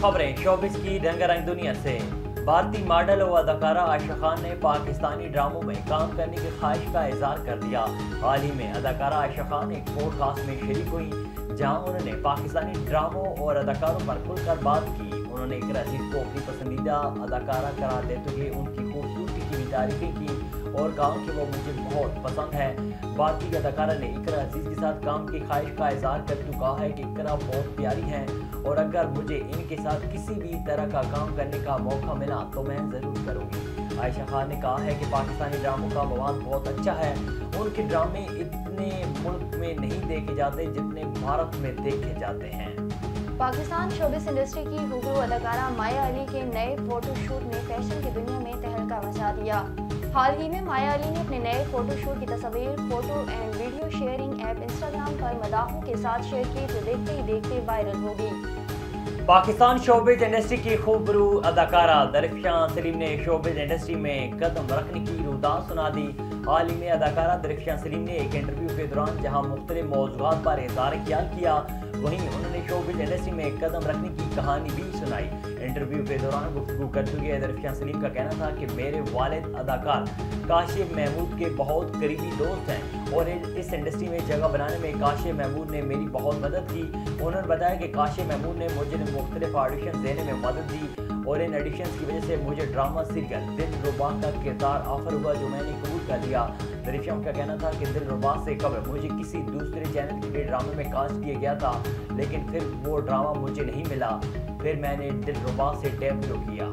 खबरें शोबिस की रंगारंग दुनिया से। भारतीय मॉडल और अदाकारा आयशा खान ने पाकिस्तानी ड्रामों में काम करने की ख्वाहिश का इजहार कर दिया। हाल ही में अदाकारा आयशा खान एक पॉडकास्ट में शरीक हुई, जहां उन्होंने पाकिस्तानी ड्रामों और अदाकारों पर खुलकर बात की। उन्होंने इकरा अजीज को अपनी पसंदीदा अदाकारा करार देते हुए उनकी खूबसूरती की भी तारीफें की और कहा कि वो मुझे बहुत पसंद है। भारतीय अदाकारा ने इकरा अजीज के साथ काम की ख्वाहिश का इजहार करते हुए कहा है कि इकरा बहुत प्यारी हैं और अगर मुझे इनके साथ किसी भी तरह का काम करने का मौका मिला तो मैं ज़रूर करूँगी। आयशा खान ने कहा है कि पाकिस्तानी ड्रामों का मवाद बहुत अच्छा है। उनके ड्रामे इतने मुल्क में नहीं देखे जाते जितने भारत में देखे जाते हैं। पाकिस्तान शोबिस इंडस्ट्री की गुगरू अदाकारा माया अली के नए फोटोशूट ने फैशन की दुनिया में तहलका मचा दिया। हाल ही में माया अली ने अपने नए फोटोशूट की तस्वीर photo and video sharing app Instagram पर मदाहों के साथ शेयर की तो देखते ही देखते वायरल हो गई। पाकिस्तान शोबिस इंडस्ट्री की खूबरू अदाकारा दरिफ्शां सलीम ने शोबिस इंडस्ट्री में कदम रखने की रुदात सुना दी। हाल ही में अदाकारा दरिफ्शां सलीम ने एक इंटरव्यू के दौरान जहां मुख्तलिफ मौज़ूआत पर इज़हार ख्याल किया, वहीं उन्होंने शोबिस इंडस्ट्री में कदम रखने की कहानी भी सुनाई। इंटरव्यू के दौरान गुफ्तगू करते हुए दरिफ्शां सलीम का कहना था कि मेरे वालिद अदाकार काशिफ महमूद के बहुत करीबी दोस्त हैं और इस इंडस्ट्री में जगह बनाने में काशिफ महमूद ने मेरी बहुत मदद की। उन्होंने बताया कि काशिफ महमूद ने मुझे मुख्तलिफ ऑडिशन देने में मदद दी और इन ऑडिशंस की वजह से मुझे ड्रामा सीरियल दिलरुबा का किरदार ऑफर हुआ जो मैंने कबूल कर लिया। दरिफ्शां का कहना था कि दिलरुबा से कबल मुझे किसी दूसरे चैनल के ड्रामे में कास्ट किया गया था, लेकिन फिर वो ड्रामा मुझे नहीं मिला। फिर मैंने दिलरुबा से डेब्यू किया।